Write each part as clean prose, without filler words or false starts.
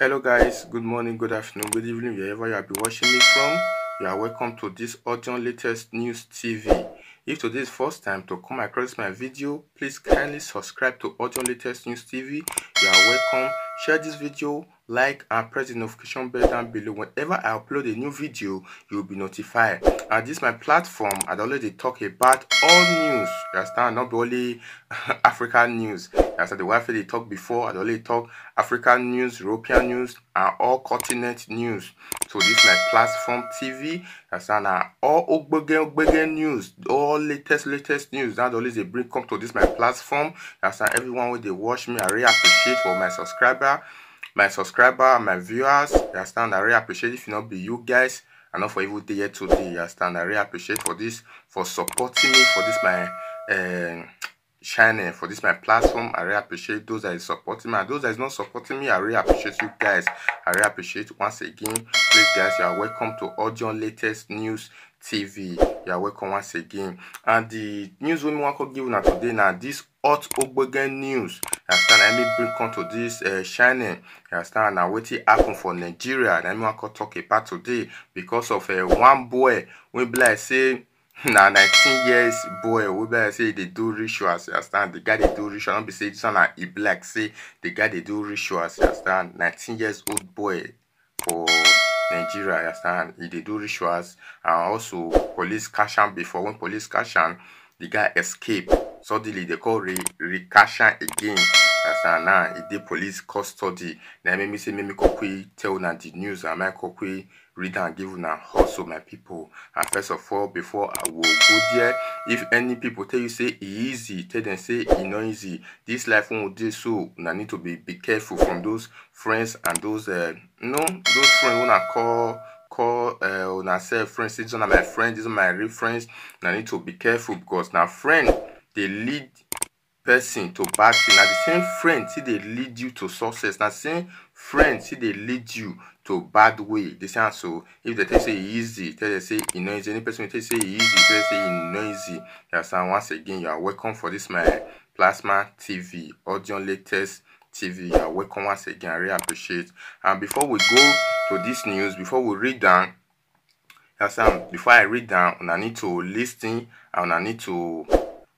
Hello guys, good morning, good afternoon, good evening, wherever you have been watching me from. You are welcome to this Audion Latest News TV. If today is first time to come across my video, please kindly subscribe to Audion Latest News TV. You are welcome. Share this video, like and press the notification bell down below. Whenever I upload a new video, you will be notified. And this is my platform. I already talk about all news. You understand? Not only African news. As the way they talk before, I already talk African news, European news, and all continent news. So this is my platform TV. And all Ogbege news, all latest news. That always they bring come to this my platform. That's everyone when they watch me, I really appreciate for my subscriber, my viewers. I really appreciate if you not be you guys. And not for even day today. I really appreciate for this, for supporting me for this my channel, for this my platform. I really appreciate those that is supporting me, and those that is not supporting me. I really appreciate you guys. I really appreciate once again. Please guys, you are welcome to Audion Latest News TV. You are welcome once again. And the news we want to give now today now this hot Ogbege news. Let me bring come to this channel. Now what it happen for Nigeria? Let me want to talk about today because of one boy we be like say. Now 19 years boy, we better say they do rituals, you understand? The guy they do rituals, don't be say this one like a black, say the guy they do rituals, you understand? 19 years old boy for Nigeria, you understand? He they do rituals, and also police catch him before. When police catch him, the guy escape. Suddenly they call recatch him again. Understand? Now he did police custody. Now me say me quickly tell na the news, and I quickly read and give una hustle my people. And first of all, before I will go there, if any people tell you say easy, tell them say it not easy. This life won't do so. Una need to be careful from those friends and those those friends wanna call una say friends. These are my friends, these are my real friends. I need to be careful because now friend they lead person to bad thing. Now the same friend see they lead you to success. Now same friend see they lead you to bad way. They say so if they tell say easy, tell they say it not easy. Any person tell say easy, tell they say it not easy. Yes, and once again you are welcome for this my Plasma TV, Audion Latest TV. You are welcome once again. I really appreciate. And before we go to this news, before we read down, yes, before I read down, I need to listen and I need to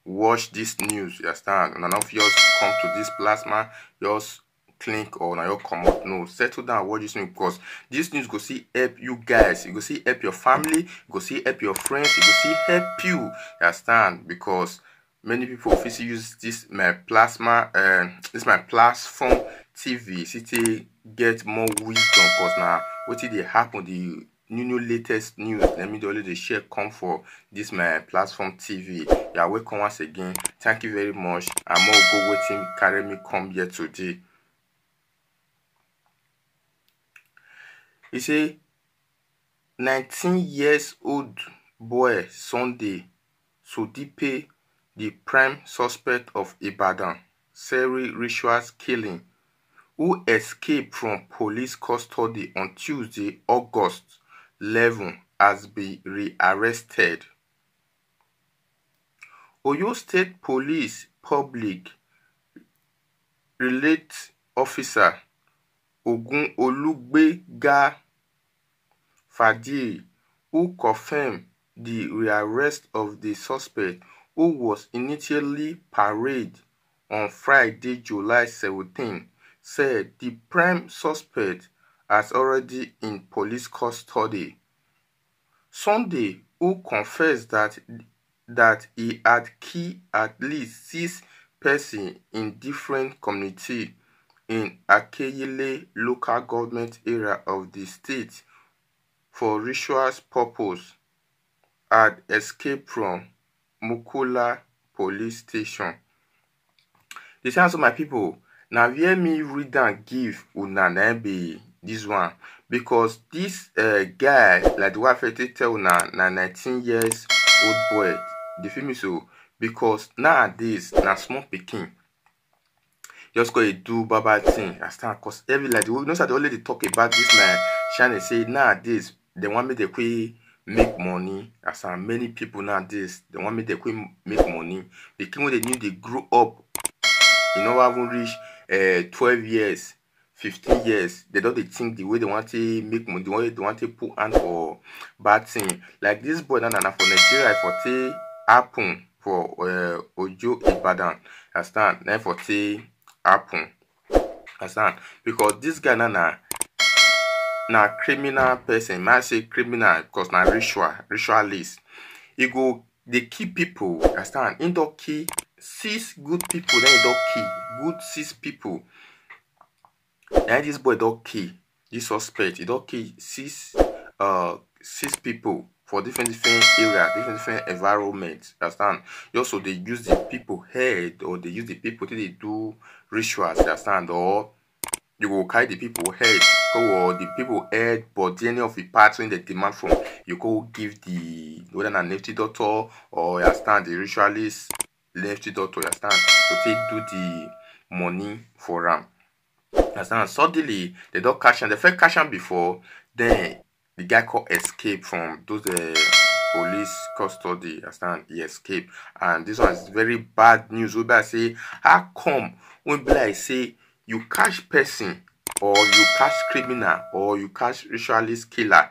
watch this news. You understand? And none of yours come to this Plasma, yours click or now you come up. No, settle down and watch this news because this news go see help you guys. You go see help your family, you go see help your friends, you go see help you. You understand? Because many people if you use this my Plasma this my platform TV city get more wisdom because now what did they happen the new latest news. Let me do the share come for this my platform TV. You are welcome once again. Thank you very much. I'm more go waiting carry me come here today. He say 19 years old boy Sunday Sodipe, the prime suspect of Ibadan Seri rituals killing, who escaped from police custody on Tuesday, August 11, has been rearrested. Oyo State Police Public Relations Officer Ogun Olugbega Fadil, who confirmed the rearrest of the suspect, who was initially paraded on Friday, July 17, said the prime suspect is already in police custody. Sunday, who confessed that he had killed at least 6 persons in different communities in Akeyele local government area of the state for rituals purpose, had escaped from Mukola police station. They say also my people, now hear me read and give una be this one because this guy like the wife tell na 19 years old boy. The feel me so because nowadays na small pikin just go do baba thing. I stand cause every like you know they already talk about this man channel say nowadays they want me to quick make money. As many people nowadays they want me to quick make money. The king when they knew they grew up, you know, haven't reached 12 years, 15 years, they don't think the way they want to make money, the way they want to put hand for bad thing. Like this boy na for Nigeria for te happen for Ojo Ibadan. Understand? Then for te happen. Understand? Because this guy na criminal person. Might say criminal because na ritualist. He go they kill people. Understand? He don't kill 6 good people. Then he don't kill good 6 people. Then this boy don't kill this suspect. He don't kill 6 people for different areas, different environments. Understand? Also they use the people head, or they use the people till they do rituals. Understand? Or you go carry the people head, or the people head, but any of the parts when they demand from you go give the whether an lefty doctor or you understand the ritualist lefty doctor. You understand? So they do the money for them. Understand? Suddenly they don't catch him. They first catch him before, then the guy called escape from those police custody. Understand? He escaped, and this one is very bad news. We better say, how come when like say you catch person, or you catch criminal, or you catch ritualist killer?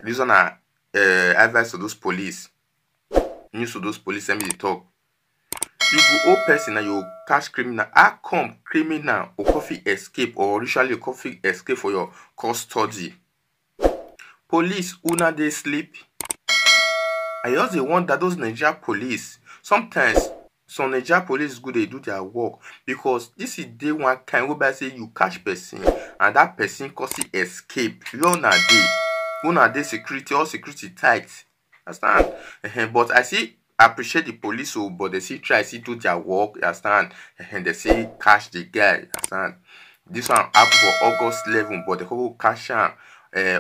This one are advice to those police. News to those police. Let me talk. You go old person and you catch criminal. How come criminal or coffee escape, or ritually coffee escape for your custody? Police, una they sleep. I just wonder those Nigeria police. Sometimes some Nigeria police good they do their work, because this is day one kind whereby say you catch person and that person cause he escape. You una day security, all security tight. Understand? But I see appreciate the police, but they see try see do their work. Understand? They say catch the guy. Understand? This one happened for August 11, but the whole catch am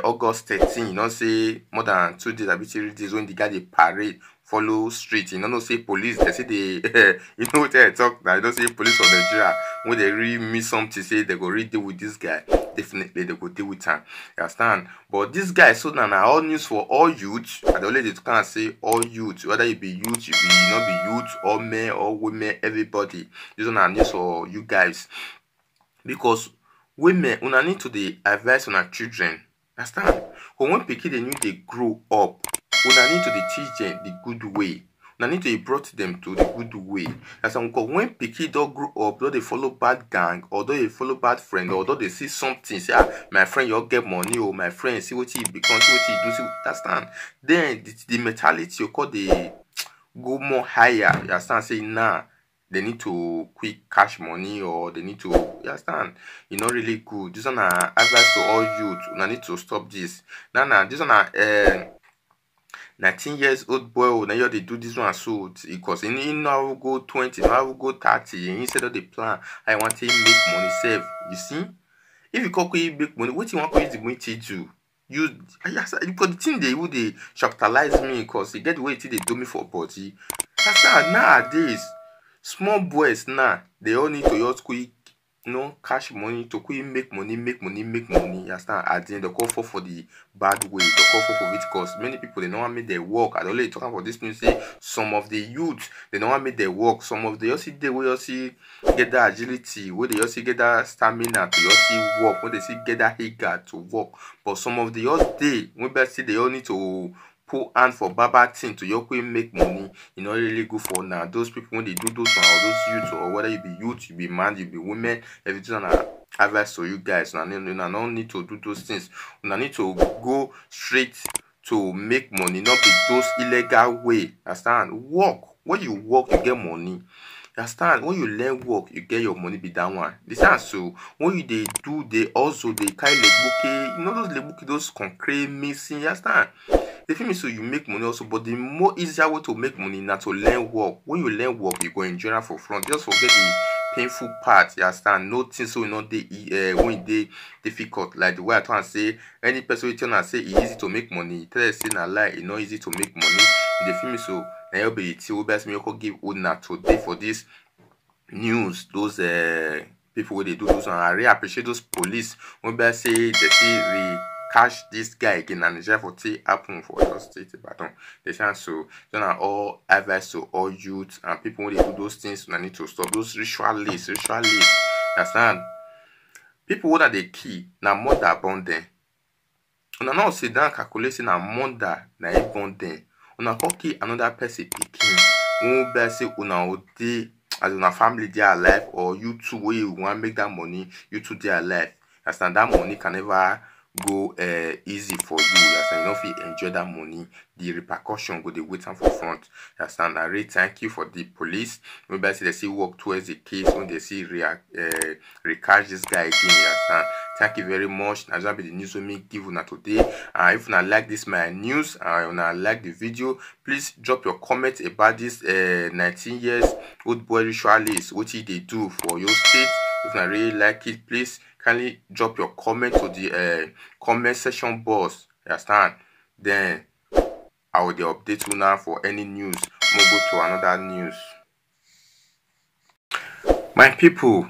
August 13. You know say more than 2 days, abi 3 days when the guy dey parade follow street. You know say police they say they you know what I talk now. You know say police of Nigeria when they really miss something, say they go really deal with this guy. Definitely they go deal with him. You understand? But this guy so now all news for all youth. I don't let it kind of say all youth, whether you be youth, you be not be youth, or men or women, everybody. This one are news for you guys, because women una need to dey advise on our children. Understand? But when pikin they need they grow up, una need to dey teach them the good way. Una need to dey brought them to the good way. Understand? Because when pikin don't grow up, don't they follow bad gang, or don't they follow bad friend, or don't they see something, say my friend you get money, or my friend see what he become, see what he do, see what, understand? Then the mentality you call the go more higher. You understand? Say nah, they need to quick cash money, or they need to, you understand? You know, really good. This one advice to all youth. Una need to stop this. Now, this one 19 years old boy. Now you they do this one so because in now will go 20, now will go 30. Instead of the plan, I want to make money save. You see, if you can make money, what you want to use the money to do? Yes, because the thing they would they shocktalize me, because they get the way they do me for body. That's nowadays. Small boys now, they all need to just quick, cash money to quick make money. You understand? At the end, they call for the bad way. They call for it, because many people they don't want to make their work. I don't really talking about this news. Say some of the youth they don't want to make their work. Some of the also they will also get that agility, where they also get that stamina to also work, where they see get that eager to work. But some of the other day, when they see they all need to put hand for baba thing to your quick make money, you know, really good for now. Those people when they do those one, or those youth, or whether you be youth, you be man, you be women, everything on advice to you guys. Now you don't need to do those things. You need to go straight to make money, not be those illegal way. Understand? Work. When you work, you get money. Understand? When you learn work, you get your money be that one. This is so when you they do, they also they carry lebuke, you know those lebuke, those concrete missing. You understand? They feel me so you make money also, but the more easier way to make money now to learn work. When you learn work, you go in general for front. Just forget the painful part. You understand? No thing so you know they when they difficult. Like the way I try and say, any person will tell and say it's easy to make money. Tell us say na lie, it's not easy to make money. They feel me so now you'll be till best me you give una today for this news. Those people where they do those, and I really appreciate those police when they say they see catch this guy again, and Nigeria for tea happen for your state baton. They say so. Then are all advice to all youth and people when they do those things, I need to stop those ritualists. Understand? People wey dey kill na mother born dem. Una no sit down calculate say na mother na im born dem. Una come kill another person pikin. Who be say una go dey as una family dey alive, or you too wey you wan make that money, you too dey alive. Understand, that money can never go easy for you. Understand, you no fit enjoy that money. The repercussion go dey wait am for front. Understand. I really thank you for the police. Maybe say they see work towards the case when they see recatch this guy again. Understand. Thank you very much. That's gonna be the news we me give una today. If you like this my news, and like the video, please drop your comment about this 19 years old boy ritualist, what he they do for your state. If you really like it, please kindly drop your comment to the comment section box. Understand? Then I will update you now for any news. We'll go to another news. My people,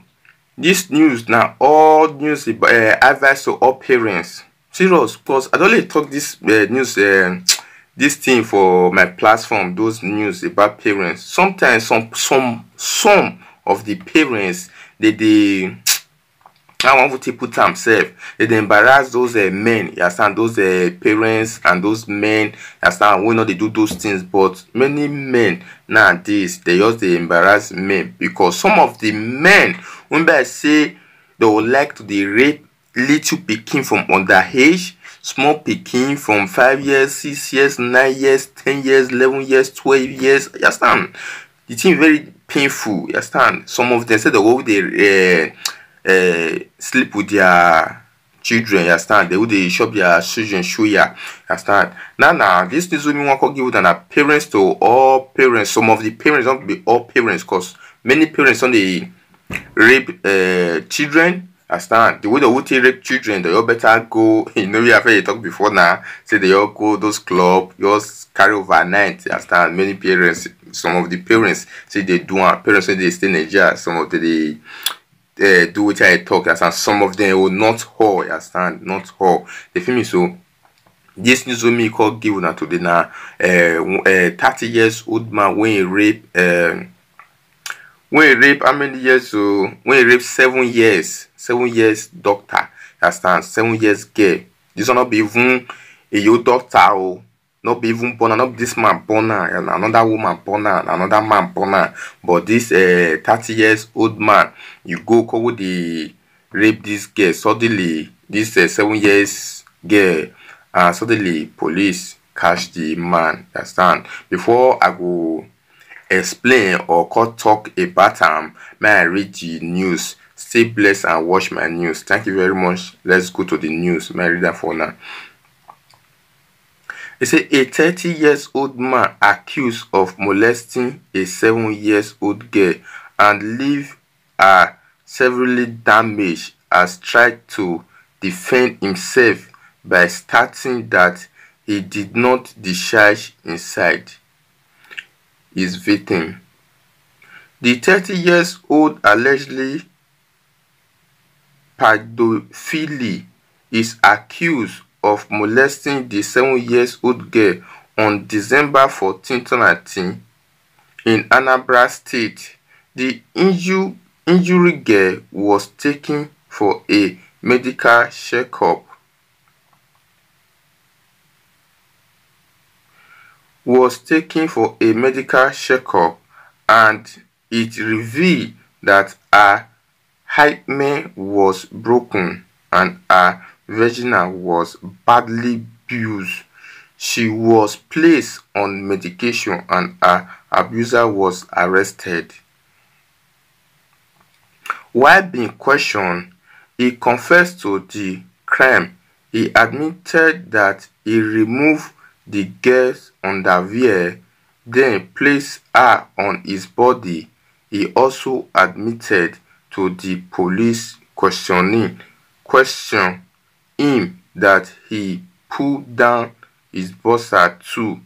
this news now all news advice to all parents. Serious, because I don't really talk this news this thing for my platform. Those news about parents. Sometimes some of the parents I want to put themselves. They embarrass those men, you understand, those parents and those men, you understand, we know they do those things. But many men nowadays, they embarrass men, because some of the men, when I say they would like to rape little pikin from underage, small pikin from 5 years, 6 years, 9 years, 10 years, 11 years, 12 years, you understand. The thing very painful, you understand. Some of them say they sleep with their children, you understand. They would shop their children show ya, understand. Now this news we want to give an parents to all parents. Some of the parents don't be all parents, because many parents don't they rape children. Understand. The way they would rape children, they all better go. You know, we have talked before now. Say they all go those club, just carry overnight. Understand. Many parents, some of the parents say they do. Parents say they stay in Nigeria. Some of the do what I talk, and some of them will not all, understand, not all. They feel me. So this news with me called give una today now. 30 years old man when he rape how many years? So when he rape 7 years doctor, understand, 7 years girl. This will not be even a your doctor, or not be even born, not this man born and another woman born and another man born. But this 30 years old man, you go cover the rape this girl. Suddenly this 7 years girl, and suddenly police catch the man. Understand? Before I go explain or talk about may I read the news. Stay blessed and watch my news. Thank you very much. Let's go to the news. May I read that for now. They say a 30 years old man accused of molesting a 7 years old girl and leave her severely damaged has tried to defend himself by stating that he did not discharge inside his victim. The 30 years old allegedly pedophile is accused of molesting the 7 years old girl on December 14, 2019 in Anambra State. The injury girl was taken for a medical checkup. And it revealed that her hymen was broken and her vagina was badly bruised. She was placed on medication and her abuser was arrested. While being questioned, he confessed to the crime. He admitted that he removed the girl's underwear, then placed her on his body. He also admitted to the police question him that he pulled down his boxer too,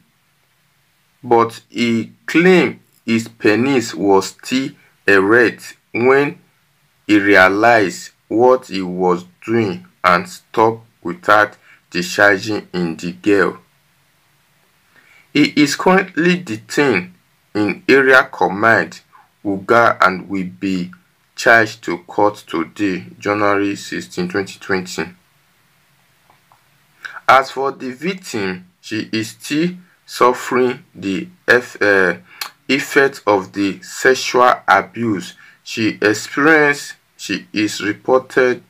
but he claimed his penis was still erect when he realized what he was doing and stopped without discharging in the girl. He is currently detained in Area Command Uga and will be charged to court today, January 16, 2020. As for the victim, she is still suffering the effects of the sexual abuse she experienced. She is reported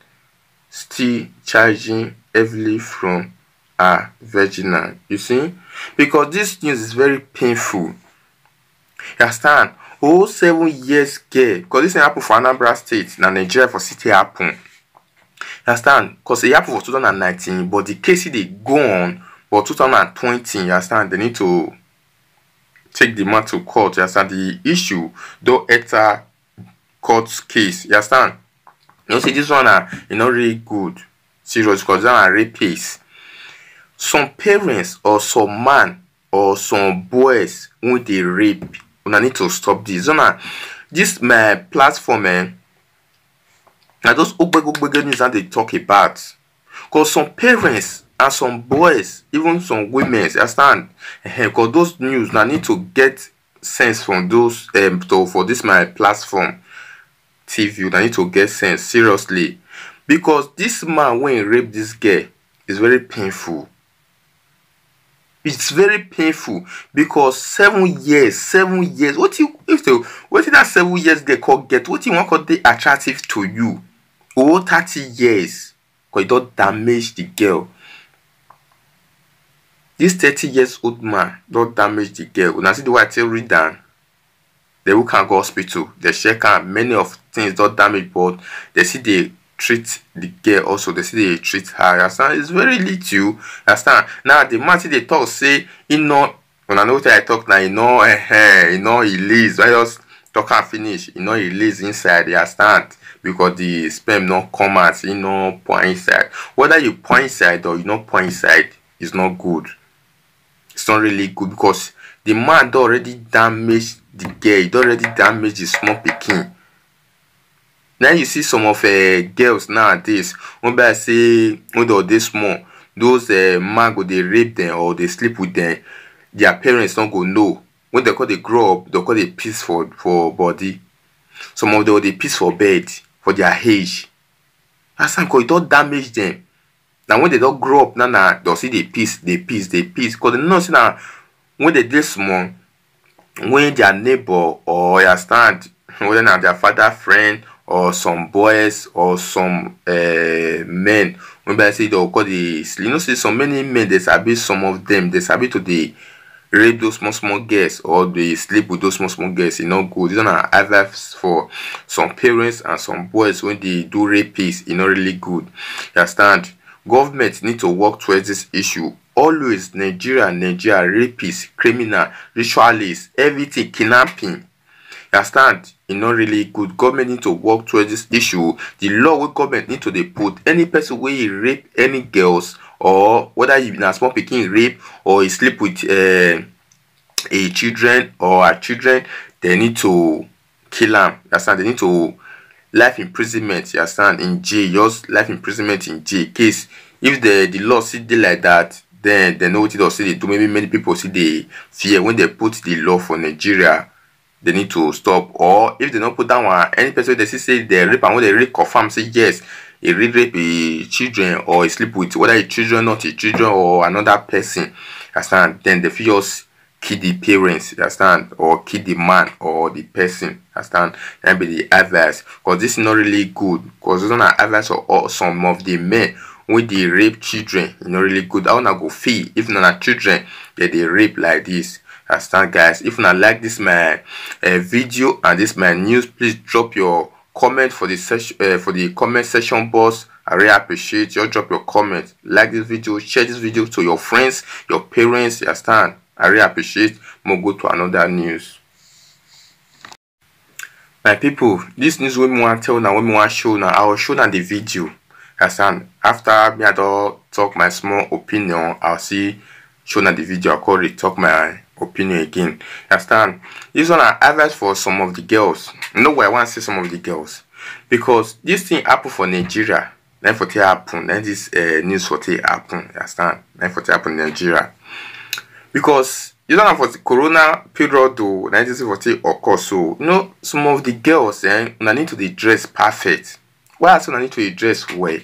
still charging heavily from her vagina. You see, because this news is very painful. You understand? 7 years girl, because this thing happen for Anambra State, na Nigeria for city happen. You understand? Because it happened for 2019, but the case they go on for 2020. You understand? They need to take the man to court. You understand? The issue don't enter court case. You understand? You know, see, this one not really good, serious, because they are rapists. Some parents or some man or some boys when they rape, I need to stop this. This my platform, now those big news that they talk about, because some parents and some boys, even some women, understand? Because those news now need to get sense from those for this my platform TV. I need to get sense seriously, because this man when he raped this girl is very painful. It's very painful because 7 years. What did that 7 years girl get? What you want call they attractive to you? 30 years, because it don't damage the girl. This 30 years old man don't damage the girl. When I see the way I tell read down, they will can go hospital. They check out many of things don't damage, but they see they treat the girl also. They see they treat her. Understand? It's very little. Understand? Now the man see they talk say when I know what I talk now, he lays. I just talk and finish. He lays inside. You understand? Because the sperm not come out, point inside. Whether you point inside or you not point inside is not good. It's not really good, because the man already damaged the girl. He already damaged the small pikin. Now you see some of girls nowadays, when I say when they small, those man go they rape them or they sleep with them, their parents don't go know. When they grow up, they call they piss for body. Some of them they piss for bed for their age. That's because it don't damage them. Now when they don't grow up, now they'll see they piss. Because they know see now when they do small, when their neighbor or understand whether now their father friend or some boys or some men, when I say they'll call the see so many men they sabi, some of them they sabi to the rape those small girls or they sleep with those small girls. It's not good. These are advice for some parents and some boys when they do rape. It's not really good. You understand? Government need to work towards this issue. Always Nigeria, rapists, criminal, ritualists, everything, kidnapping. You understand? It's not really good. Government need to work towards this issue. The law with government need to they put any person where he rape any girls, or whether you na small pikin rape or he sleep with a children or a children, they need to kill them. You understand? They need to life imprisonment. You understand? In jail, just life imprisonment in jail. Case if the law see they like that, then they know what it does. They do. Maybe many people see they fear when they put the law for Nigeria. They need to stop. Or if they don't put that one, any person they see say they rape, and when they rape confirm say yes, he rape a children or he sleep with whether a children, not a children, or another person. Understand? Then the just kill the parents. Understand? Or kill the man or the person. Understand? That be the advice, because this is not really good. Because it's not advice or some of the men when they rape children. It's not really good. I wanna go feel if not children that they rape like this. Understand, guys? If not like this my video and this my news, please drop your comment for the comment section box. I really appreciate you. Drop your comment, like this video, share this video to your friends, your parents. You understand? I really appreciate. We'll go to another news. My people, this news when we want to tell now, when we want to show now, I will show now the video. Understand? After me I don't talk my small opinion, I'll see show now the video. I'll call it talk my opinion again. Understand? This one I advise for some of the girls. You know why I want to say some of the girls? Because this thing happen for Nigeria. Then for it happen. Then this news for it happen. Understand? Then for it happen in Nigeria. Because you don't have for the corona period though, 1940 occur. So, some of the girls, una need to dey dress perfect. Why I say una need to dey dress well?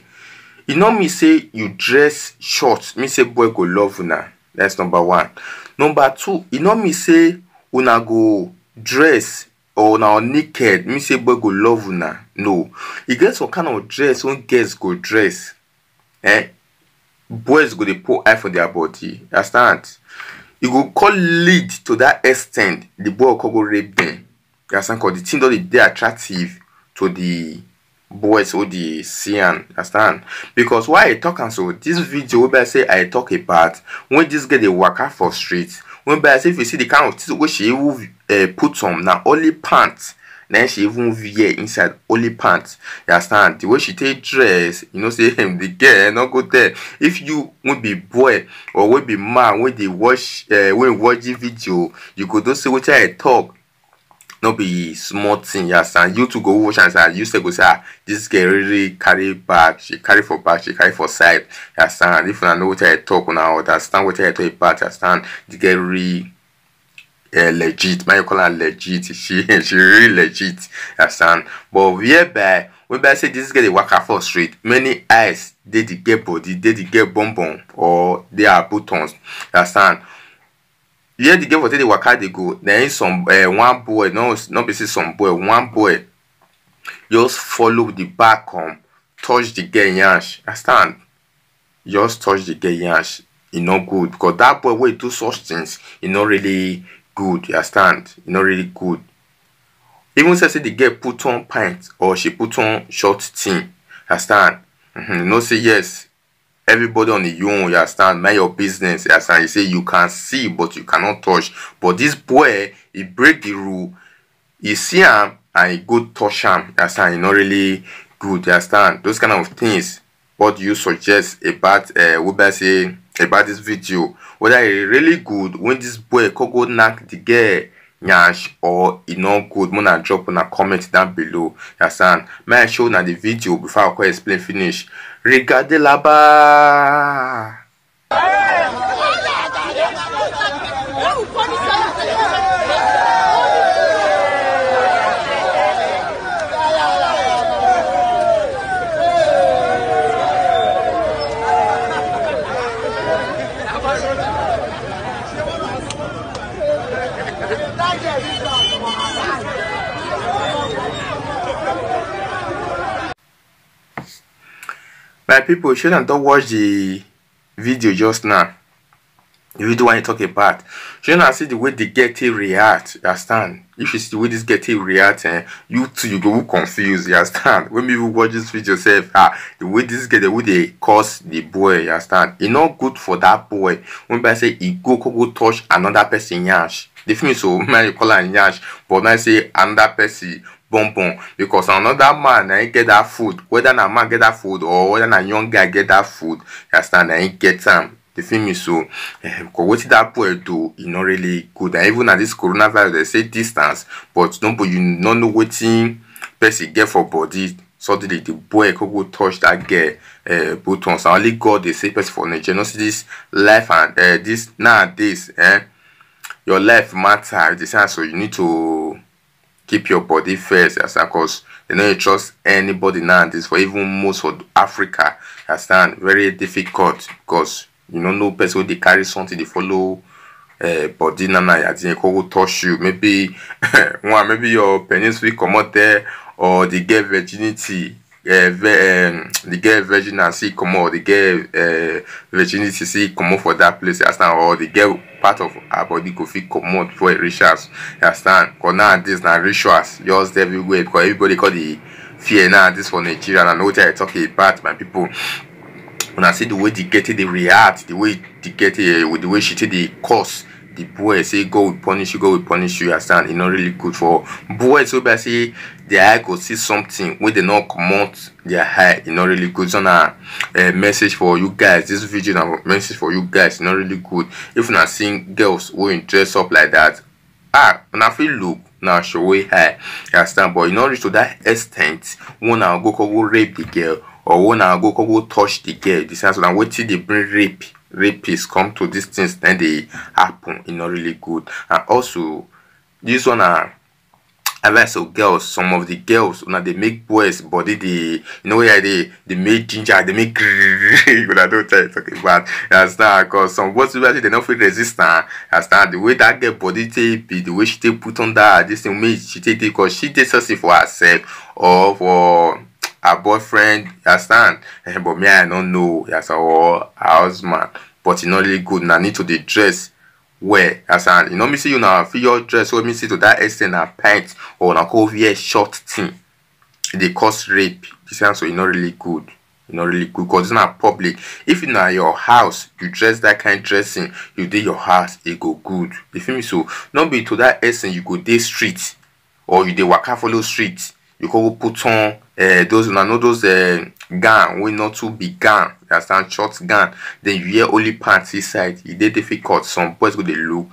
You know me say you dress short, me say boy go love una. That's number one. Number two, you know me say una go dress or una naked, me say boy go love una. No. You get some kind of dress when girls go dress. Boys go dey put eye for their body. Understand? You go call lead to that extent, the boy go rape them. You understand? Because the thing don't dey attractive to the boys who dey see am. Understand? Because why I talk and so this video wey I say I talk about when this girl dey waka for street, when I say if you see the kind of things wey she even put on na only pants. Then she even wear inside only pants. You understand? The way she take dress, say the girl not go there. If you won't be boy or will be man when they watch the video, you go do say what I talk. Not be small thing, you understand? You to go watch and say you say go say this girl really carry back, she carry for back, she carry for side. You understand? If you know what I talk now, understand what I talk about, you understand? The girl really legit, man, you call her legit. She really legit, understand? But whereby when I say this girl dey waka for street, many eyes they the get body, they the get bonbon or they are buttons, understand? Yeah, the girl for the waka they go. Then some one boy, not be say some boy, one boy just follow the back touch the girl yansh, understand? Just touch the girl yansh, not good because that boy will do such things, not really good, you understand? Not really good. Even say the girl put on pants or she put on short thing, understand? Say yes, everybody on the own, you understand? Mind your business, you understand? You say you can see but you cannot touch. But this boy, he break the rule, he see him and he go touch him, you understand? Not really good, you understand? Those kind of things. What do you suggest about what I say about this video? Whether it's really good when this boy could go knock the girl nyash or it not good, wanna drop on a comment down below. Understand? May I show now the video before I can explain finish. Regardez là-bas. My people, you shouldn't don't watch the video just now. The video when you talk about, you not see the way the girl react. You understand? If you see the way this girl react, you too you go confused. You understand? When people watch this video, say the way this girl, the way they cause the boy, you understand? It's not good for that boy. When I say he go touch another person yash, the film so man you call her yash, but I say another person bonbon because another man I get that food, whether a man get that food or whether a young guy get that food, you understand? I get them. The film is so because what that boy do is not really good. And even at this coronavirus, they say distance, but but you don't know what person get for body. Suddenly the boy could go touch that girl buttons. And only God they say person for nature. You see this life and this nowadays, your life matter. So you need to keep your body first, because they don't trust anybody nowadays. For even most for Africa, understand? Very difficult because you don't know person they carry something they follow body nana they go touch you. Maybe maybe your penis will come out there or they get virginity. The get virginity come out, the get virginity see come out for that place, understand? Or the get part of our body go fit come out for a rituals, understand? Because nowadays now rituals just everywhere because everybody call the fear now this for Nigeria. And I know what I talk about, my people. When I see the way they get it, they react, the way they get it, with the way she take the course, the boy say go we punish you, go we punish you, understand? It's not really good for boys. So I say their eye go see something when they not come out their eye, it's not really good. It's on a message for you guys. This video now message for you guys, it's not really good. If you're not seeing girls who dress up like that, when I feel look now show way high, understand? But you not reach to that extent when I go rape the girl or when I go touch the girl. This is what wait till they bring rape rapists come to these things, then they happen. Not really good. And also, this one advice of girls. Some of the girls now they make boys body where they make ginger, they make but I don't tell you talking about. Understand? Because some boys they not feel resistant. Understand? The way that girl body take be, the way she take put on that this thing make she take it because she takes herself for herself or for her boyfriend. Understand? But me I don't know. Yes, or her husband. But not really good. Now need to the dress where as me see you now feel your dress so me see to that extent a pants or na go wear short thing. They cause rape. This answer not really good. Not really good because it's not public. If in your house you dress that kind of dressing, you do your house, it go good. You feel me? So not be to that extent you go day street or you dey waka follow street. You go put on those gown wey not too big gown, you understand, short gown, then you wear only pants inside. It dey difficult. Some boys go dey look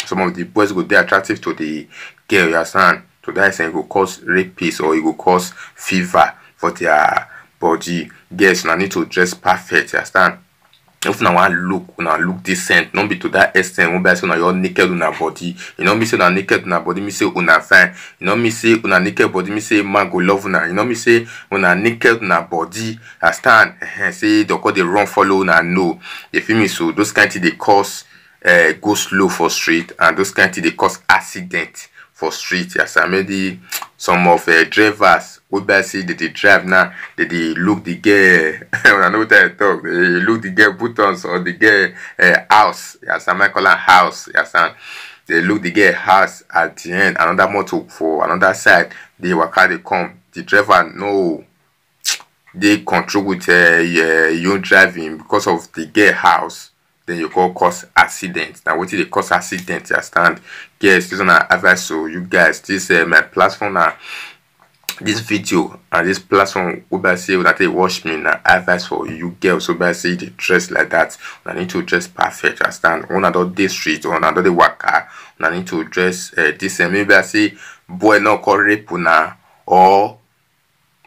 some of the boys go dey attractive to the girl, you understand. To that extent it go cause rapist or it go cause fever for their body. Girls now need to dress perfect, you understand. If una look decent, not be to that extent when say you're naked on her body. You know me say una naked on her body, me say una fine. You know me say una naked body, me say man go love una. You know me say una naked on her body, I stand say they call the run follow una no. You feel me? So those kind of they cause go slow for street, and those kind of they cause accident for street. Yes, I maybe some of drivers would say that they drive now, that they look the girl. I know what I talk. They look the girl buttons or the girl house. Yes, I might call her house. Yes, and they look the girl house at the end. Another motor for another side. They work how they come. The driver no, they control with you driving because of the girl house. Then you go cause accident. Now what they cause accident, you understand? Yes, this is an advice. So you guys, this my platform now, this video and this platform will say that they watch me now advice for you girls. So by say they dress like that, I need to dress perfect, you understand? On another day street or another day worker, I need to dress this and maybe I say boy not call rape now or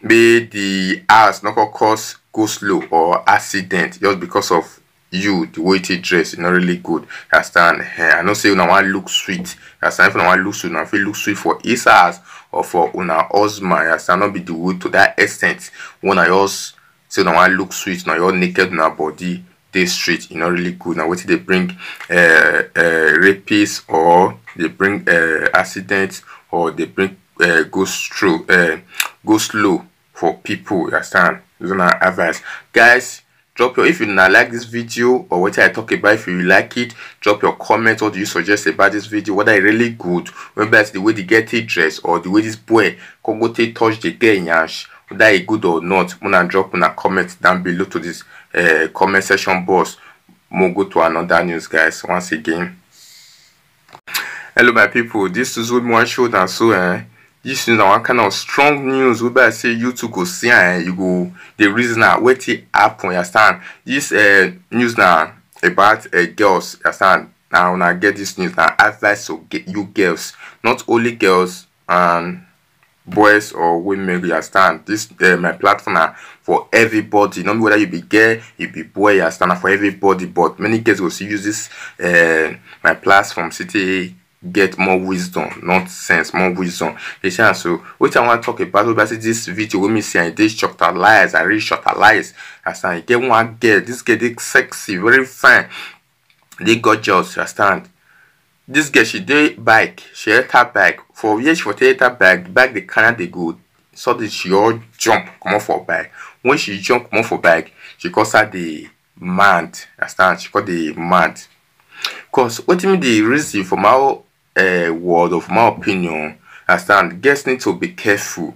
be the house not cause go slow or accident just because of you the way you dress is not really good. You understand? I know say you want look sweet. You understand? If you want look sweet, you feel look sweet for his house or for una husband. You understand? Not be the way to that extent. When I also say you want look sweet, now you're naked in our body, they street, it's not really good. Now what they bring rapists or they bring accidents or they bring go slow for people. You understand? This is an advice, guys. Drop your, if you not like this video or what I talk about, if you like it, drop your comment. What do you suggest about this video? Whether it's really good, whether it's the way they get it dressed or the way this boy can go take touch the girl yansh, whether it's good or not. Wanna drop a comment down below to this comment section box. We'll go to another news, guys. Once again, hello my people, this is what one show and so this is one kind of strong news. We better say you to go see and you go the reason now what it happen. You understand? This news now about girls. You understand? Now when I get this news now, advice to get you girls, not only girls and boys or women. You understand? This my platform now for everybody. Not whether you be girl, you be boy. You understand? For everybody, but many girls will see use this my platform city. Get more wisdom, not sense, more wisdom. So what I want to talk about this video with me saying this short lies, I really short lies. As I get one girl, this girl is sexy, very fine, they gorgeous, you understand? This girl she did bike, she had her bike for years. She take her bike the Canada they go. So that she all jump come off for bike. When she jump come off for bike, she calls her the mad. Understand? She called the mad. Cause what mean the reason for my word of my opinion, understand, girls need to be careful.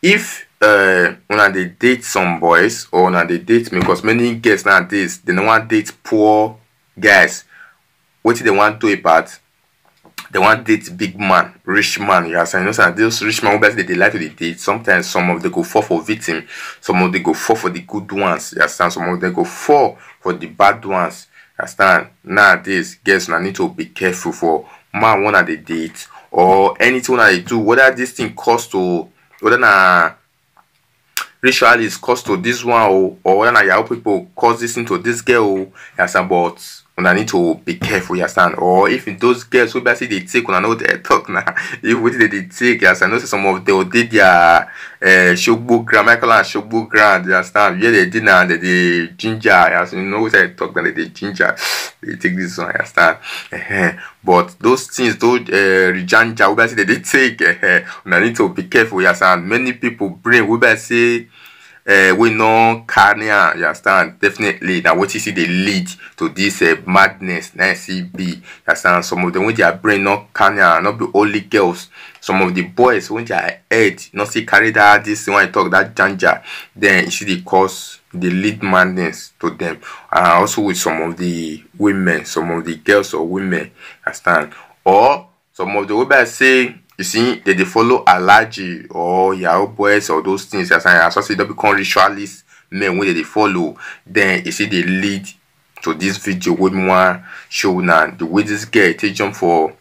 If when they date some boys or when they date me, because many girls nowadays they don't want to date poor guys. What do they want to do about? They want to date big man, rich man. You understand? You know, those rich man they like to date. Sometimes some of them go fall for victim, some of them go fall for the good ones. You understand? Some of them go fall for the bad ones. You understand? Nowadays, girls now need to be careful for man wanna they date or anything that they do, whether this thing cost to whether ritualists cause to this one, or when Yahoo people cause this into this girl, you understand? But I need to be careful, you understand? Or if those girls who basically they take, when I know they talk now, if what they take, you understand? I know some of them did their Shogbo Grand, Michael and Shogbo Grand, you understand? Yeah, they did now, they ginger, you understand? You know what I talk, that they ginger, they take this one, you understand? But those things, those Rijanja, we basically they take, I need to be careful, you understand? Many people bring, we basically we know carnal, you understand? Definitely, now what you see they lead to this madness, CB, you understand? Some of them when they are brain not carnal, not be only girls. Some of the boys when they are head, not see carry that this when I talk that janja, then you see the cause the lead madness to them. Also with some of the women, some of the girls or women, you understand? Or some of the women say, you see, they follow Alaji or Yahoo boys or those things. As I say, they become ritualists men when they follow. Then you see they lead to this video with more show now. The way this girl take jump for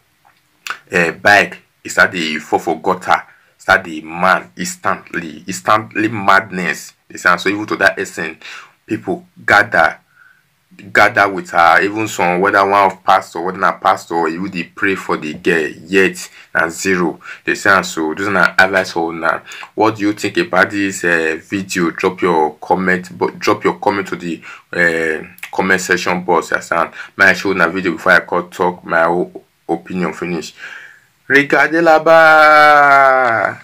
bike, is that the fall for gutter, is that the man instantly madness. So even to that extent, people gather with her, even some whether one of pastor, whether not pastor, you would pray for the girl, yet and zero. They say so. This is an advice for now. What do you think about this video? Drop your comment, to the comment section box. May I show na video before I talk my opinion finish. Regardez là-bas.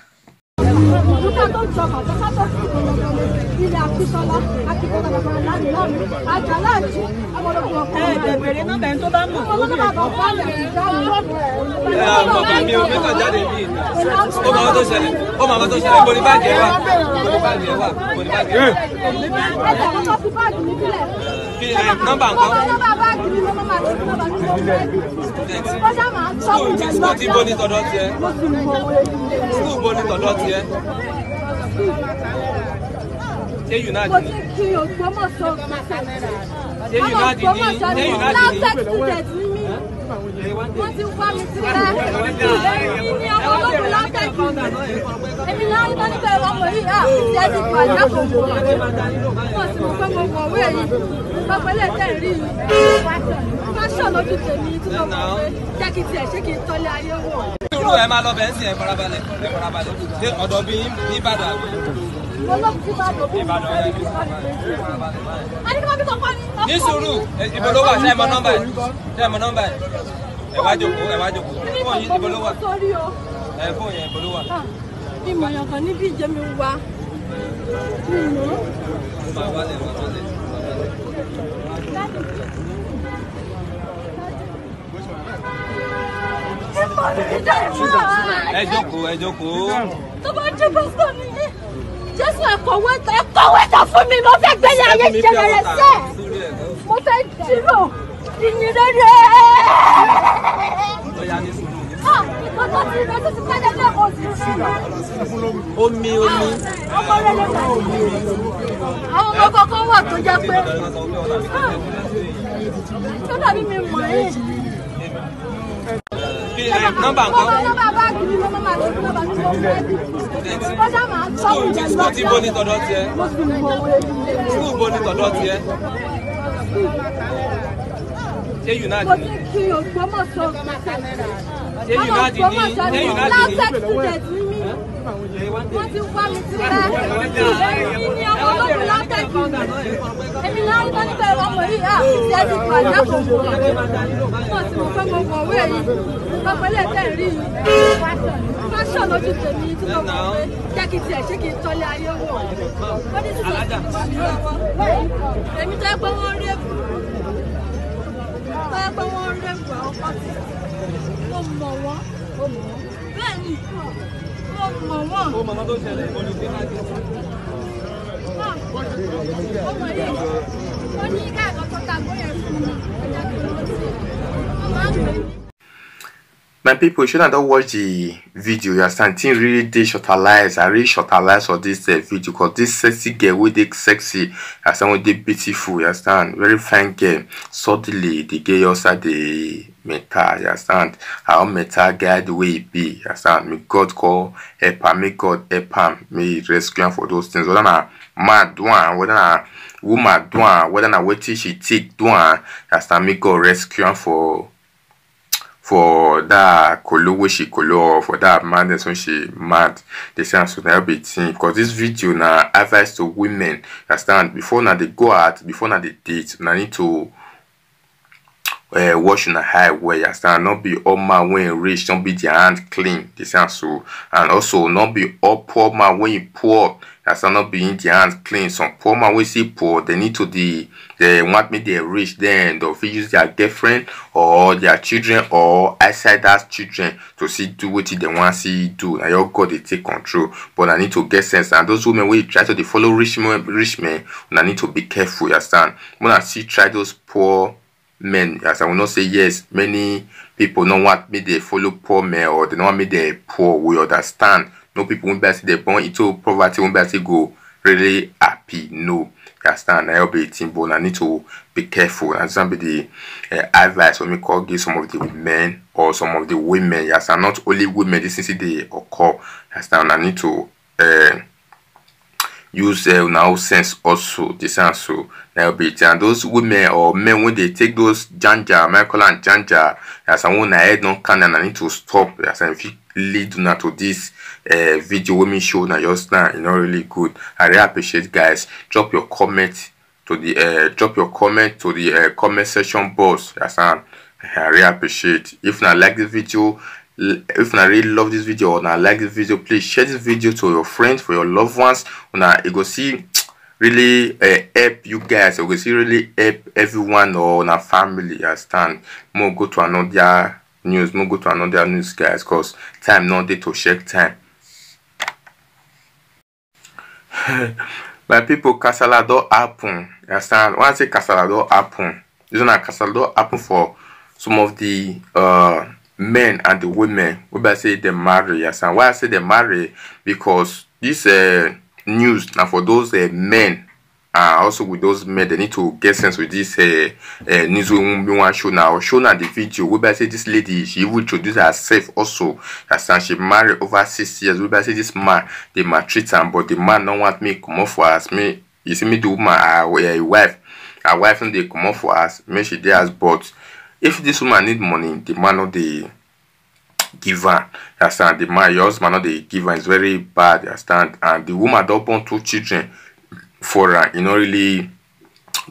Ní sùúrù, ibo ló wà? Ṣé mo nọ́mbà ẹ̀? Ṣé mo nọ́mbà ẹ̀? Ẹ wá jókòó, ẹ wá jókòó. Fóònù yìí ibo ló wà? Fóònù yẹn ibo ló wà? Ìmọ̀ yàn kan níbi ìjẹ́ mi wá. Máa wálé, máa wálé. Ẹ jókòó, ẹ jókòó. Tó bá jẹ́ pásítọ̀ ni Jésù ẹ̀kọ̀wé tán fún mi, mo fẹ́ gbélé ayé ìṣẹ̀lẹ̀ sẹ́. Mo fẹ́ jírò ìyìn rere. Ìkọ́tọ̀ ti rẹ̀ tó ti pẹ́lẹ́ lẹ́kọ̀ọ́ sí rẹ̀. Omi. Ọmọ rẹ̀ lè máa omi. Àwọn ọmọ kọ̀ọ̀kan wà tó jẹ́ pé. Tó dàbí mi mọ̀ ẹ́. Nọ́mbà nǹkan. Nọ́mbà báàgì mi ló máa tó nọ́mbà tí mo fẹ́. Kọ́dà máa ń sọ́wọ́ ìjẹ́ School tí bó ní tọ̀dọ̀ tiẹ̀. School bó ní tọ̀dọ̀ tiẹ̀. Ṣé United mo ni? ti kí Ògbómọ̀ṣọ́ Ṣé United ni? Ṣé United ni? wọ́n ti wá mi sí ẹ́ ní ọmọ ológun látẹ̀kì èmi náà ń tọ́jú pé ọmọ yìí ṣe ti gbà lákòókò wọ́n ti mọ̀ pé mo kọ̀wé yìí lọ́pẹ́lẹ́ tẹ̀ rí yìí fashion lójú tèmi tí mo mọ̀ pé jẹ́ kí tiẹ̀ ṣé kí n tọ́lé ayé wọ̀ ó ní sísè èmi tó yẹ pé wọ́n rí èkó tó yẹ pé wọ́n rí èkó àwọn pọ́tì mo mọ̀ wọ́n bẹ́ẹ̀ ni mo mọ̀ wọ́n. Ó mọ̀ tó ṣẹlẹ̀ mo ní pé máa dé. Ọmọ yìí ó ní ká àkọ́kọ́ ta gbóyè fún mi ọjà kí ló ti máa ń gbé mi. My people, should I don't watch the video? You understand? Thing really they shortalize. I really shortalize for this video because this sexy girl, we they sexy, you understand? When they beautiful, you understand? Very fine girl. Suddenly, the girl also they Meta, you understand? How Meta guy the way he be, you understand? May God call help him, may God help him, may rescue him for those things. Whether na man do one, whether na woman do one, whether na wetin she take do one, you understand? May God rescue him for that colo wey she colo, or for that madness when she mad. They say so now be thing, because this video na advice to women, understand? Before now they go out, before now they date, now need to wash in a high way, understand? Not be all man when rich, don't be their hand clean. They say so, and also not be all poor man when you poor. That's not being their hands clean. Some poor man will see poor, they need to they want me they rich, then they'll use their girlfriend or their children or outsiders children to see do what they want to see do. Now your God they take control. But I need to get sense. And those women will try to follow rich men, and I need to be careful, you understand? When I see try those poor men, as I will not say yes, many people don't want me they follow poor men, or they don't want me they poor. We understand. No people won't be able to they born into poverty, won't be able to go really happy. No, you understand? I'll be eating, but I need to be careful. And somebody advice when me call give some of the men or some of the women. Yes, and not only women. This is the occur. You understand? I need to use now sense also. This and so now be it. And those women or men when they take those janja, Michael and janja, as I want to head no can, and I need to stop. As if you lead now to this video women show now just now, you know, really good. I really appreciate, guys. Drop your comment to the comment section box. Yes, I really appreciate. If you like this video, if you really love this video or not like this video, please share this video to your friends, for your loved ones. You go see really help you guys. You go see really help everyone or na family. Understand? More go to another news, guys, because time not there to check time. My people, kasala don happen. You understand? When I say kasala don happen, this one kasala don happen for some of the men and the women. We I say they marry. You understand? Why I say they marry? Because this news now for those men, also with those men, they need to get sense with this news we want to show now. Show now the video. We say this lady, she will introduce herself also. As she married over 6 years. We say this man, they maltreat him, but the man don't want me come up for us. Me, you see me the woman, her wife and they come up for us. Me she does, but if this woman need money, the man not the give her. Understand? The man, your husband not the give her. It's very bad. Understand? And the woman don't born 2 children for her, you know, really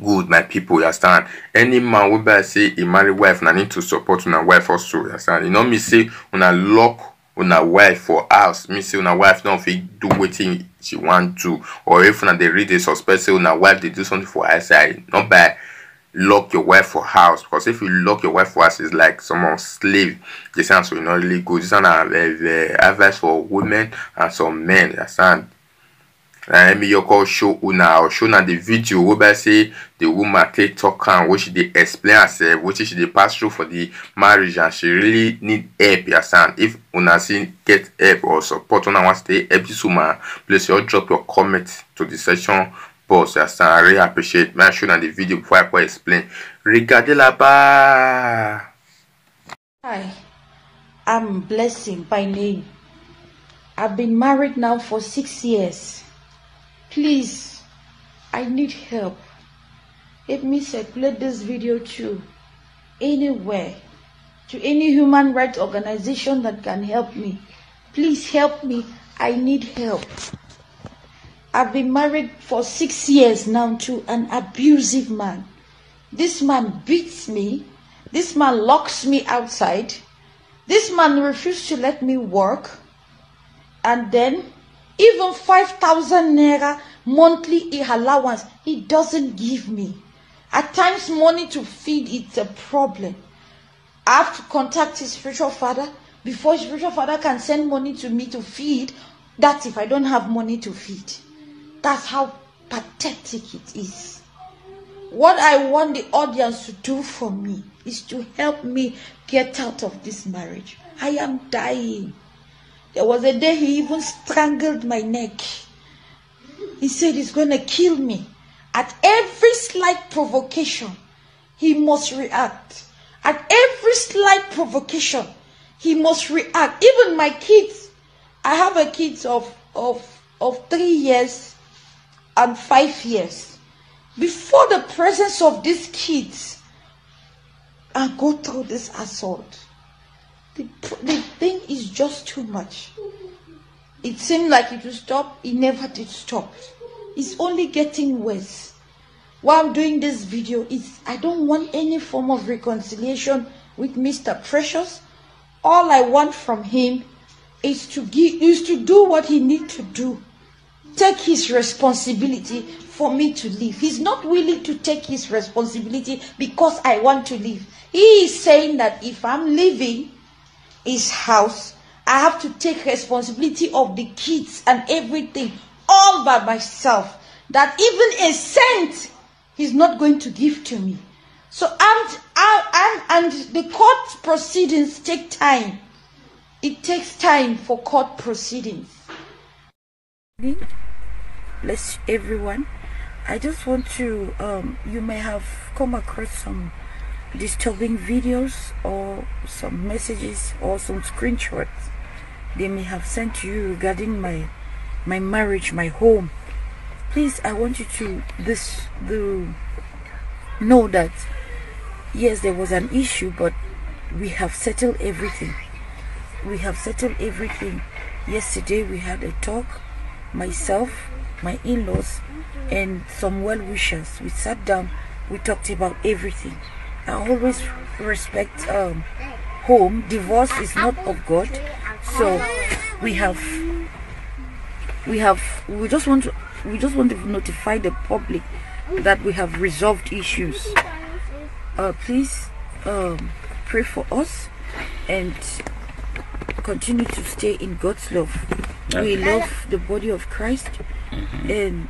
good, my people. You understand? Any man will better say a married wife, and I need to support my wife also. You understand? You know me say when I lock on a wife for house, me say when a wife don't feel do what she want to, or if they read they suspect say when a wife they do something for outside, not by lock your wife for house, because if you lock your wife for house, it's like someone slave. This sounds so not really good. This is advice for women and some men. You understand? Let me call show una or show na the video where say the woman take talk and what she dey explain herself, what she dey pass through for the marriage, and she really need help. Understand? If una see get help or support, una want to help this woman, please you drop your comment to the section box. Understand? I really appreciate. Man, show na the video before I can explain. Regardez là-bas. Hi, I'm Blessing by name. I've been married now for 6 years. Please, I need help. Help me circulate this video to anywhere, to any human rights organization that can help me. Please help me. I need help. I've been married for 6 years now to an abusive man. This man beats me. This man locks me outside. This man refuses to let me work. And then even 5,000 naira monthly allowance, he doesn't give me. At times, money to feed, it's a problem. I have to contact his spiritual father before his spiritual father can send money to me to feed. That's if I don't have money to feed. That's how pathetic it is. What I want the audience to do for me is to help me get out of this marriage. I am dying. There was a day he even strangled my neck. He said he's going to kill me. At every slight provocation, he must react. At every slight provocation, he must react. Even my kids, I have a kids of 3 years and 5 years. Before the presence of these kids, I go through this assault. The thing is just too much. It seemed like it would stop. It never did stop. It's only getting worse. While I'm doing this video, I don't want any form of reconciliation with Mr. Precious. All I want from him is to do what he needs to do. Take his responsibility for me to live. He's not willing to take his responsibility because I want to live. He is saying that if I'm leaving his house, I have to take responsibility of the kids and everything all by myself. That even a cent he's not going to give to me. So and the court proceedings take time. It takes time for court proceedings. Bless everyone. I just want to you may have come across some disturbing videos or some messages or some screenshots they may have sent to you regarding my marriage, my home. Please, I want you to know that yes, there was an issue, but we have settled everything. We have settled everything. Yesterday we had a talk, myself, my in-laws, and some well-wishers. We sat down, we talked about everything. I always respect home. Divorce is not of God. So we just want to notify the public that we have resolved issues. Please pray for us and continue to stay in God's love. We love the body of Christ, and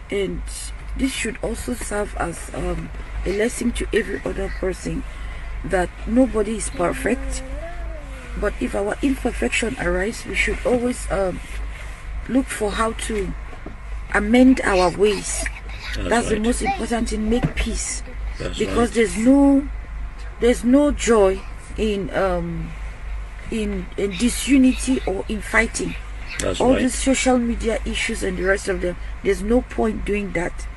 this should also serve as a lesson to every other person that nobody is perfect. But if our imperfection arises, we should always look for how to amend our ways. That's the most important thing. Make peace, because there's no joy in disunity or in fighting. All these social media issues and the rest of them, there's no point doing that.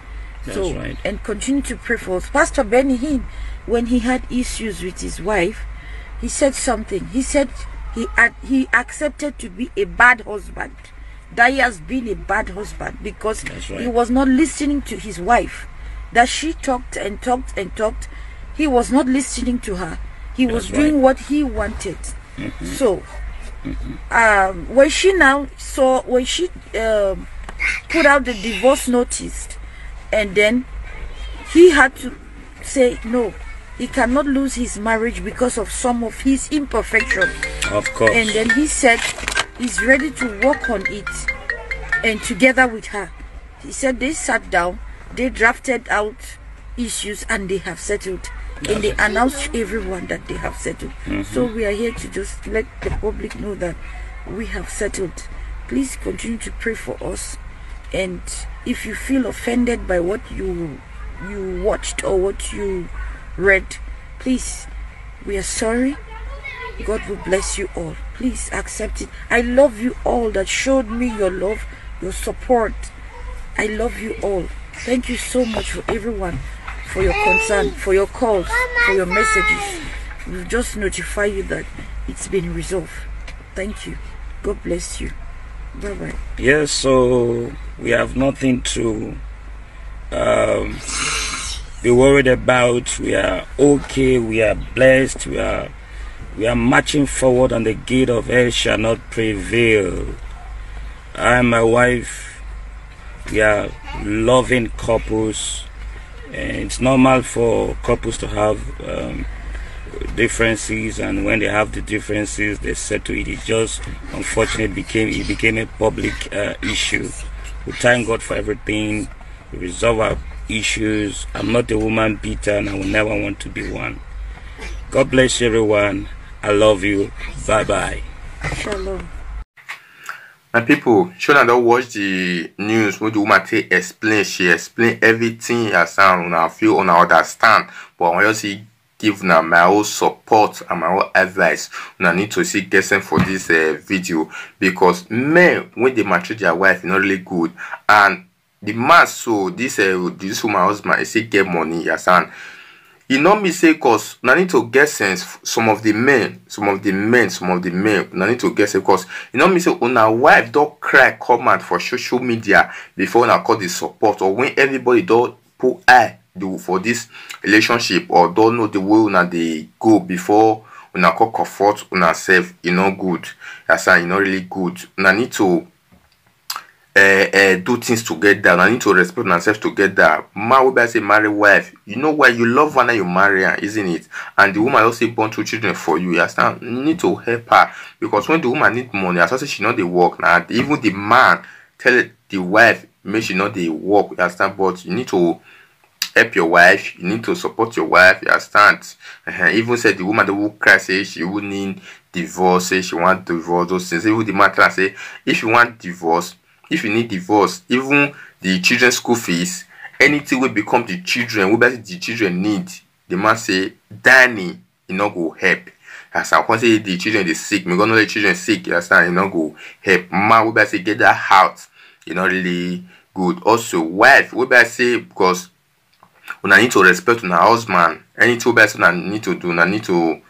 And continue to pray for us. Pastor Benny Hinn, when he had issues with his wife, he said something. He said he accepted to be a bad husband. That he has been a bad husband because he was not listening to his wife. That she talked and talked and talked. He was not listening to her. He was doing what he wanted. So when she put out the divorce notice, and then he had to say no, he cannot lose his marriage because of some of his imperfections. Of course. And then he said he's ready to work on it, and together with her, he said they sat down, they drafted out issues, and they have settled. And they announced to everyone that they have settled. So we are here to just let the public know that we have settled. Please continue to pray for us, and if you feel offended by what you watched or what you read, please, we are sorry. God will bless you all. Please accept it. I love you all that showed me your love, your support. I love you all. Thank you so much for everyone, for your concern, for your calls, for your messages. We'll just notify you that it's been resolved. Thank you. God bless you. Bye bye. Yes, so we have nothing to be worried about. We are okay. We are blessed. We are marching forward, and the gate of hell shall not prevail. I and my wife, we are loving couples. And it's normal for couples to have differences, and when they have the differences, they settle it. It just unfortunately became a public issue. We thank God for everything. We resolve our issues. I'm not a woman beater, and I will never want to be one. God bless everyone. I love you. Bye bye. Shalom. My people, should I don't watch the news when the woman explain? She explain everything as I feel on understand. But when you see give now my own support and my own advice. Una need to see get sent for this video, because men when they maltreat their wife not really good, and the man so this woman husband is say get money, yes, and you know me say cause I need to get sense. Some of the men I need to get sense, cause you know me say when a wife don't cry comment for social media before I call the support, or when everybody don't put eye do for this relationship, or don't know the way una they go before una call comfort una self, you know good. That's you know really good. I need to do things together. I need to respect myself together. Man, we say marry wife. You know why you love her and you marry her, isn't it? And the woman also born 2 children for you. You understand? You need to help her, because when the woman need money, as I say she not they work now. Even the man tell the wife make she not they work. You understand? But you need to help your wife. You need to support your wife. You understand? Even said the woman that will cry say she will need divorce. Say she want divorce. Those things. Even the man can say if you want divorce. If you need divorce, even the children's school fees, anything will become the children, what the children need, the man say, Danny, you not go help. As I say the children is sick, me gonna let the children sick, you understand, you not go help. Man, we say get that out, you not really good. Also, wife, we say because when I need to respect my husband, anything I need to do, I need to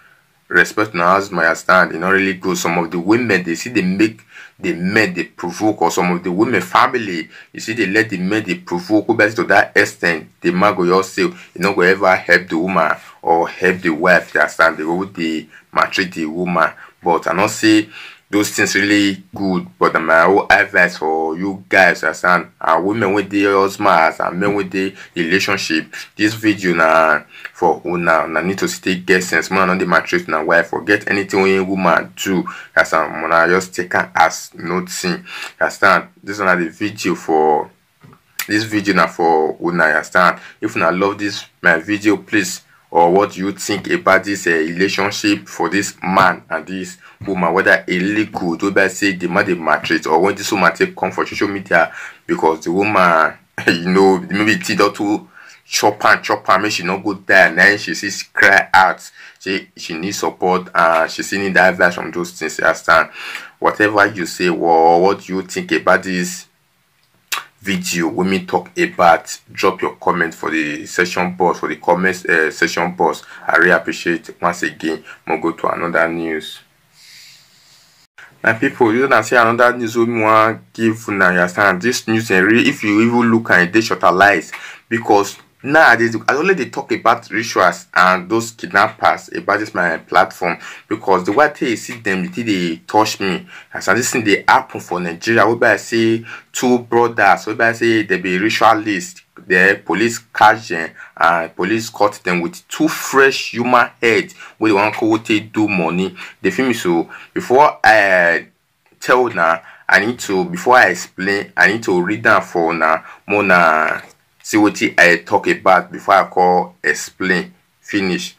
respect my husband, I stand, you know, really good. Some of the women, they see they make the men they provoke, or some of the women family, you see they let the men they provoke, to that extent, the man go yourself, you know, go ever help the woman or help the wife, you understand, they go they maltreat the woman. But I not say those things really good, but my own advice for you guys, understand, women with their husbands and men with the relationship, this video now for una need to stay get sense. Man, not the maltreat na wife or get anything when woman do. Understand? Man, just take her as nothing. Understand? This is not the video for this video now for una. Understand? If una love this my video, please, or what you think about this relationship for this man and this woman, whether it really good, whether say the man they maltreat, or when this woman take come for social media because the woman, you know, maybe it's not too chop and make she not go there, and then she sees cry out. She needs support, and she still need advice from those things. You understand? Whatever you say, or what you think about this video when we talk about, drop your comment for the session box, for the comments session box. I really appreciate it. Once again, we'll go to another news. My people, you don't say another news we want give now. You understand? This news, really, if you even look at it, they shortalize, because nowadays I already talk about rituals and those kidnappers about this my platform, because the way they see them, they touch me. As this thing they happen for Nigeria, whereby I say 2 brothers, whereby I say they be ritualists, the police catch them and police caught them with 2 fresh human heads where they want to do money. They feel me. So before I tell now, I need to, before I explain, I need to read down for now more now. See what I talk about before I call explain finish.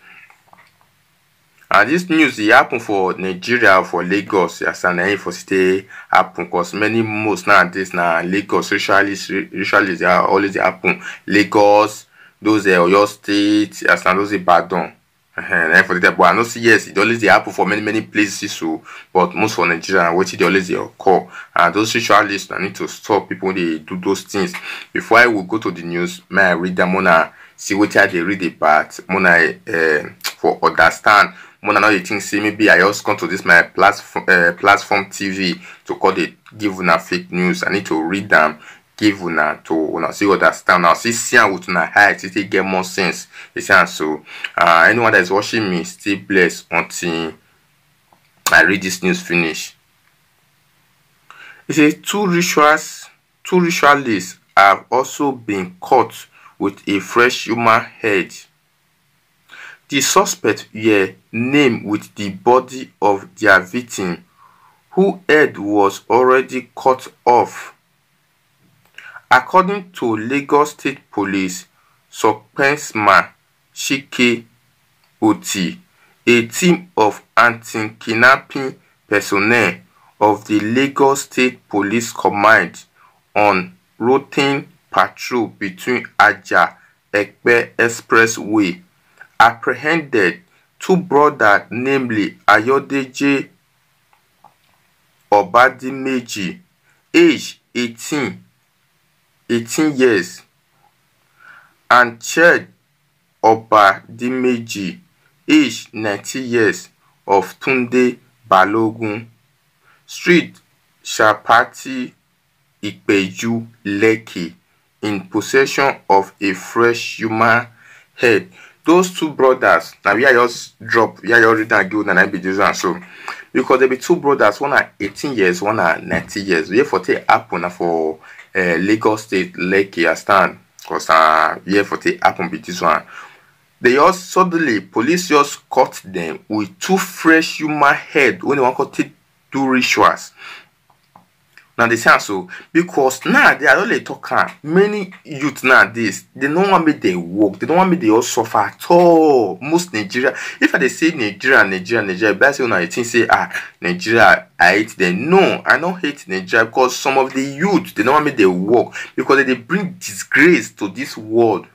And this news it happen for Nigeria, for Lagos. Yes, and for stay happen because many most nowadays now Lagos ritualists they are always happen. Lagos, those Oyo State, yes, and those Ibadan. And for that, but I know see yes, it always happen for many places. So, but most for Nigeria, what it always occur. And those ritualists, I need to stop people when they do those things. Before I will go to the news, may I read them? Mona see what they read about. Mona for understand. Mona now you think see maybe I also come to this my platform TV to call it give una fake news. I need to read them. Give una to una see understand now. See with una height, it get more sense. So anyone that is watching me, stay blessed until I read this news finish. It says 2 ritualists have also been caught with a fresh human head. The suspects were named with the body of their victim, whose head was already cut off. According to Lagos State Police spokesman Chike Oti, a team of anti-kidnapping personnel of the Lagos State Police Command on routine patrol between Aja-Ekpe Expressway apprehended 2 brothers, namely Ayodeji Obadimeji, age 18 years, and Ched Obadimeji, age 90 years, of Tunde Balogun, Street, Shapati, Ipeju, Lekki, in possession of a fresh human head. Those 2 brothers, now we are just drop, we are just reading and good and I be this one. So because there be 2 brothers, one are 18 years, one are 90 years. We have for take happen for Lagos State, Lekki, I stand, because we have for take happen be this one. They just suddenly police just caught them with 2 fresh human head when they want to do rituals. Now they say so because now they are only talking. Many youth nowadays, they don't want me they work, they don't want me they all suffer at all. Most Nigeria, if I say Nigeria, but I say I think say Nigeria, I hate them. No, I don't hate Nigeria because some of the youth they don't want me they work because they bring disgrace to this world,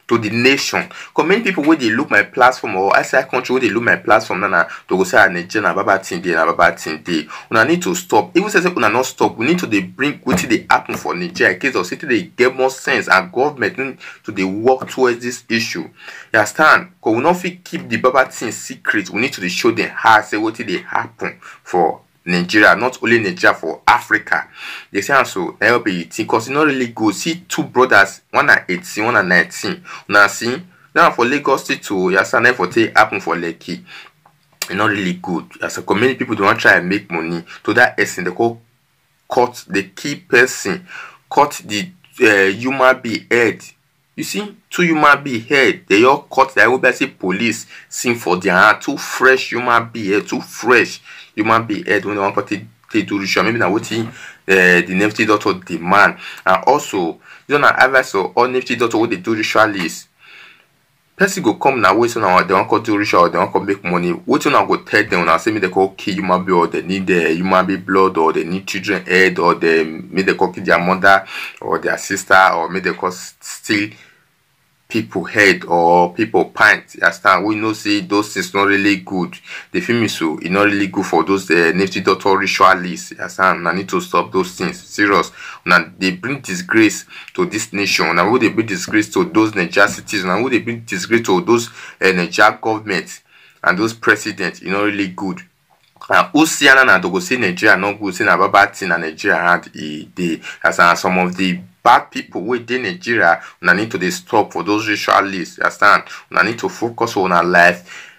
to the nation. Because many people when they look my platform or outside country when they look my platform now to go say Nigeria baba tinde na baba tinde. Una need to stop. Even say una not stop, we need to they bring what they happen for Nigeria in case of city they get more sense and government need to they work towards this issue. You understand? Because we not fit keep the baba thing secret. We need to show them how say what they happen for Nigeria, not only Nigeria, for Africa. They say so LBT because it's not really good. See 2 brothers, one are 18, one are 19. Now see, now for Lagos State to Yasan for take happen for Lekki. It's not really good. As a community, people don't try and make money. To that extent, they call cut the key person, cut the human being head. You see, 2 human being head. They all cut the I say police sing for their hand. 2 fresh human being head, 2 fresh human being head when they want to take to ritual. Maybe now what the nifty doctor demand. And also, you know, advice or all nifty doctor what they do ritual is. Person go come now wait now they want to do ritual or they want to make money. What you now go tell them now say me they call kill human being or they need human being blood or they need children head or they may they call kill their mother or their sister or may they call steal people head or people pint. You understand? We know say those things not really good. The film is so it's not really good for those nifty doctor ritualists. You understand? I need to stop those things. Serious. Now they bring disgrace to this nation. Now would they bring disgrace to those Nigeria cities? Now would they bring disgrace to those Nigeria government and those presidents? It's not really good. And Oceana and to go say Nigeria not good. Say na bad thing and Nigeria had they as some of the bad people within Nigeria, we need to stop for those ritualists. Understand? We need to focus on our life,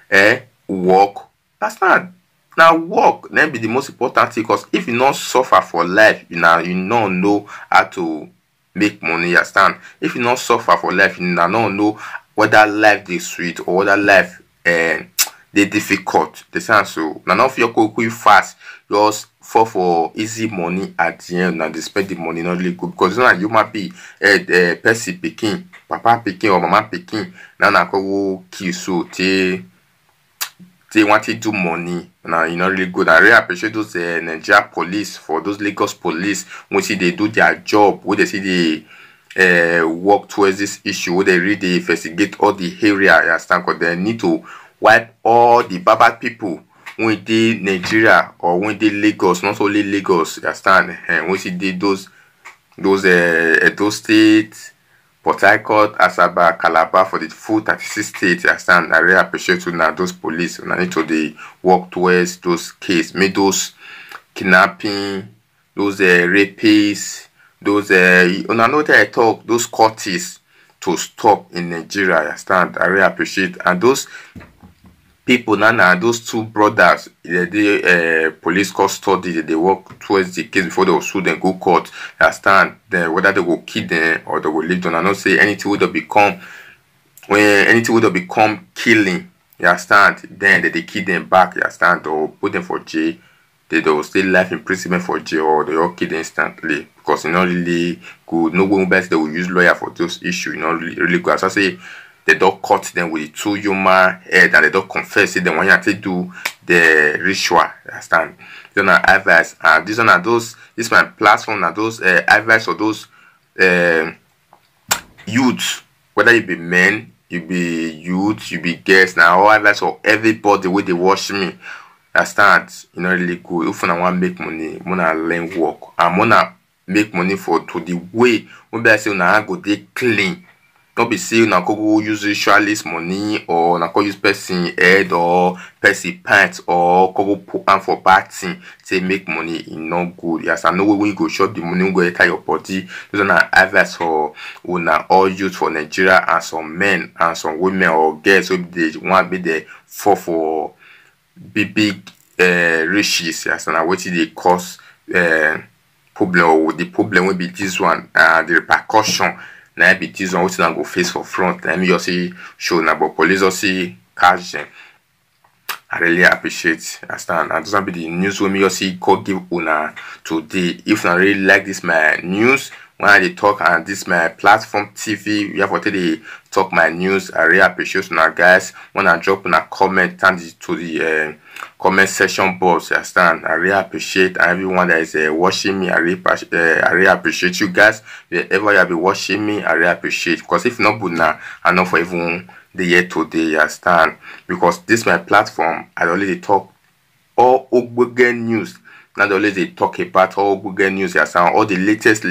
work. Understand? Now work then be the most important thing because if you not suffer for life, you don't know how to make money. Understand? If you not suffer for life, you don't know whether life is sweet or whether life they difficult. The sense so now if you go fast, just fall for easy money at the end and they spend the money not really good because now you might be person picking, papa picking or mama picking. Now go kill so they want to do money. Now you not really good. I really appreciate those Nigeria police for those Lagos police when see they do their job, when they see they work towards this issue, where they really investigate all the area. You understand? Because they need to wipe all the bad people when they Nigeria or when they Lagos, not only Lagos. You understand? And when see they those Edo State, Port Harcourt, Asaba, Calabar for the full 36 states. You understand? I really appreciate you now those police. And I need to they work towards those cases, make those kidnapping, those rapists, those on another I talk those courts to stop in Nigeria. I understand? I really appreciate and those people now those 2 brothers the police custody they work towards the case before they will sue them go court. I understand? Then whether they will kill them or they will leave them. I not say anything would become killing. You understand? Then they kill them back. You understand? Or put them for jail. They will stay life imprisonment for jail or they all kill them instantly because it's not really good. No one best they will use lawyer for those issues. You know, really good. As I say, they don't cut them with 2 human head and they don't confess it. Then when you do the ritual, understand? These are advice and these are those. This is my platform and those advice for those youths, whether it be men, you be youth, you be guest. Now all advice for everybody wey dey watch me. Understand? You know really good. If I want make money, wanna learn work. I wanna make money for to the way. Maybe I say una go dey clean. Don't be say una go use ritualist money or una go use person head or person pants or go put am for bad thing say make money. E not good. Yes, I know when you go shop the money go enter your body. Those are advice for una all youth for Nigeria and some men and some women or girls. So they want be there for big riches. Yes, and what they cause problem or the problem will be this one the repercussion. Now be this one which I go face for front. Let me just see show now, but police just see catch them. I really appreciate. Understand? And doesn't be the news when me just see call give una today. If I really like this my news when I talk and this my platform TV, we have what they talk my news. I really appreciate now, guys. When I drop in a comment and to the comment section box, understand? I really appreciate everyone that is watching me. I really appreciate you guys. Wherever you have been watching me, I really appreciate. Because if not good now, I know for everyone the year today, understand? Because this my platform, I already talk all Google news. Not only they talk about all Google news, all the latest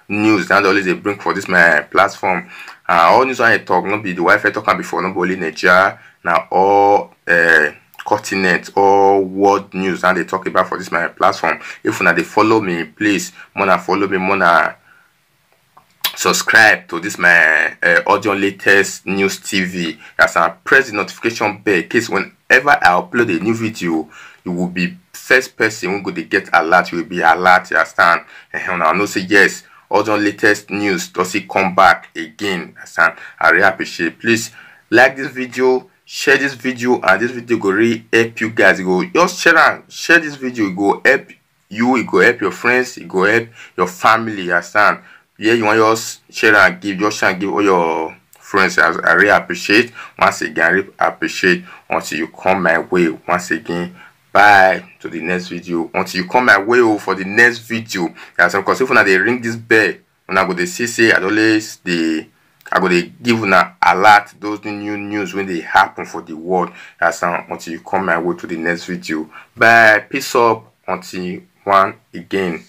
news. Not only they bring for this my platform. All news I talk, not be the Wi-Fi talking before, not only Nigeria. Now all continent or world news and they talk about for this my platform. If you they follow me, please, wanna follow me, wanna subscribe to this my audio latest news TV. As I press the notification bell, in case whenever I upload a new video, you will be first person who go to get alert. You will be alert. You understand? And I know say yes, audio latest news does it come back again. Understand? I really appreciate. Please like this video. Share this video and this video go really help you guys. You go just share this video. It go help you. It go help your friends. It go help your family. Understand? Yeah, you want just share and give. Just share and give all your friends. I really appreciate. Once again, I really appreciate. Until you come my way. Once again, bye to the next video. Until you come my way for the next video. Yes, because if they ring this bell, when I go to say I always I go to give una alert those new news when they happen for the world. That's until you come my way to the next video. Bye. Peace up. Until one again.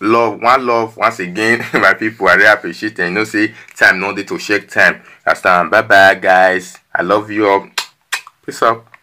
Love once again. My people, I really appreciate it. You know, say time no day to check time. That's bye bye guys. I love you all. Peace up.